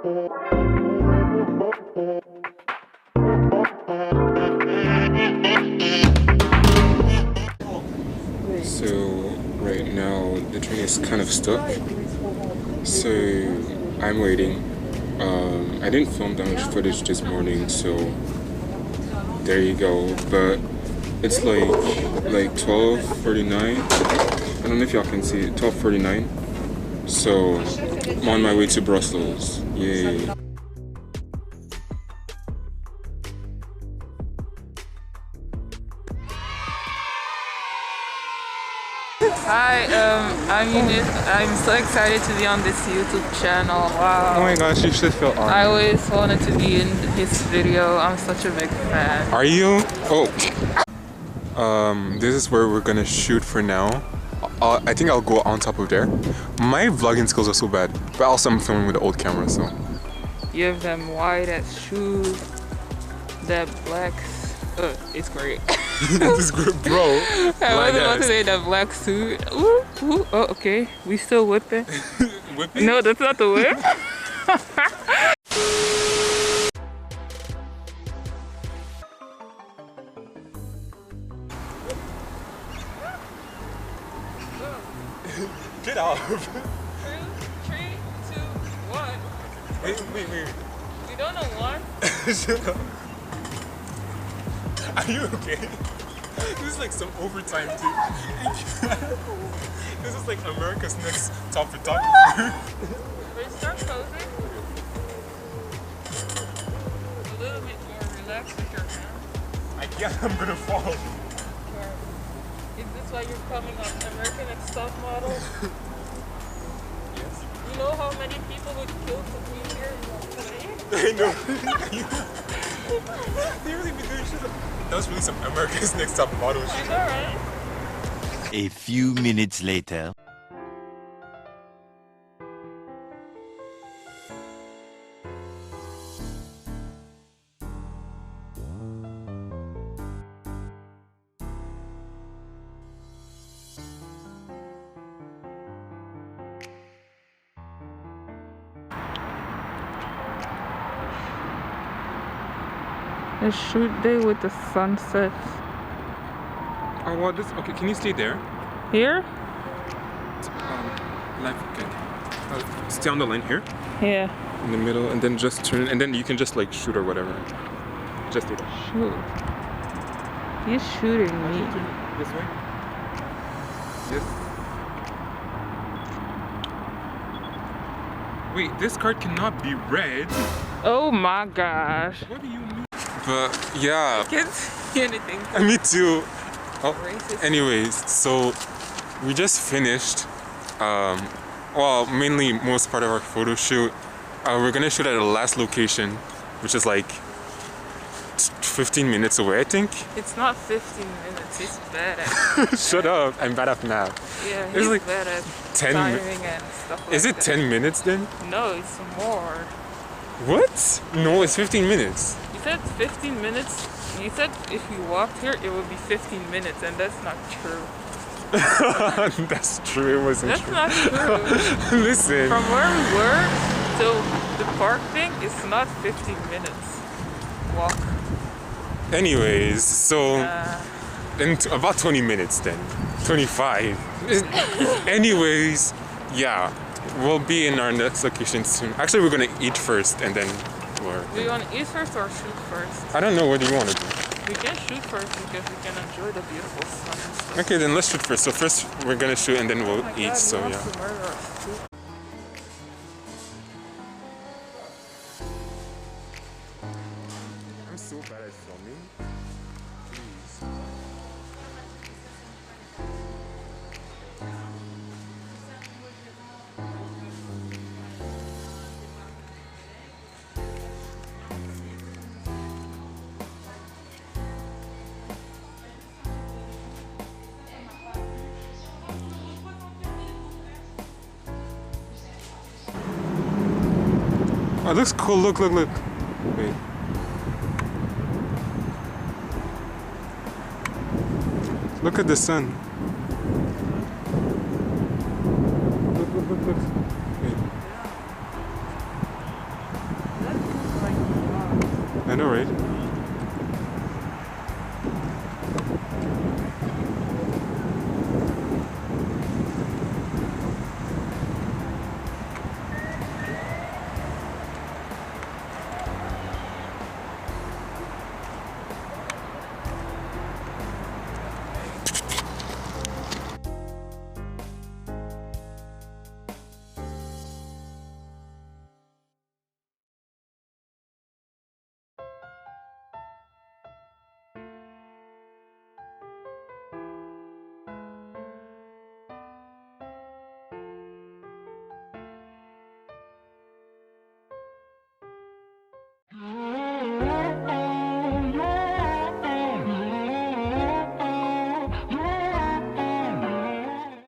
So right now the train is kind of stuck, so I'm waiting. I didn't film that much footage this morning, so there you go. But it's like 12:49. I don't know if y'all can see it. 12:49. So I'm on my way to Brussels. Yay. Hi, I'm Eunice. I'm so excited to be on this YouTube channel. Wow. Oh my gosh, you should feel honored. I always wanted to be in his video. I'm such a big fan. Are you? Oh. This is where we're gonna shoot for now. I think I'll go on top of there. My vlogging skills are so bad, but also I'm filming with the old camera, so. You have them white as shoes, that black. It's great. This is good, bro. I wasn't about to say that black suit. Ooh, ooh. Oh, okay. We still whipping. Whipping? No, that's not the whip. Get off. 3, 2, 1. Wait. We don't know one. Shut up. Are you okay? This is like some overtime too. This is like America's Next Top Photographer. Wait, start posing. A little bit more relaxed with your hand. I can't, I'm gonna fall. Is this why you're coming on American Next Top Model? Yes. You know how many people would kill to be here today? I know. They really be doing shit. That was really some America's Next Top Model I shit. know, right? A few minutes later. A shoot day with the sunset. Oh, well, this. Okay, can you stay there? Here? Stay on the line here, Yeah. in the middle, and then just turn, and then you can just like shoot or whatever. Just do that. Shoot. He's shooting me. This way. Yes. Wait, this card cannot be red. Oh my gosh. What do you mean? But yeah, I can't see anything. me too. Oh, Racist. anyways, so we just finished. Well, mainly most part of our photo shoot. We're gonna shoot at the last location, which is like 15 minutes away, I think. It's not 15 minutes. He's bad at. Shut up! I'm bad at math. Yeah, It's he's like bad at 10 timing and stuff like Is it that. 10 minutes then? No, it's more. What? No, it's 15 minutes. You said 15 minutes. You said if you walked here, it would be 15 minutes, and that's not true. That's true. It wasn't That's true. not true. Listen. From where we were till the park thing, it's not 15 minutes walk. Anyways, so in about 20 minutes then. 25. Anyways, yeah. We'll be in our next location soon. Actually, we're gonna eat first and then Do you want to eat first or shoot first? I don't know, what do you want to do? We can shoot first because we can enjoy the beautiful sun and stuff. Okay, then let's shoot first. So first we're gonna shoot and then we'll Oh my eat, God, so he wants yeah. to murder us too. I'm so bad at filming. Please. Oh, it looks cool. Look. Wait. Look at the sun. Look. Wait. know, right?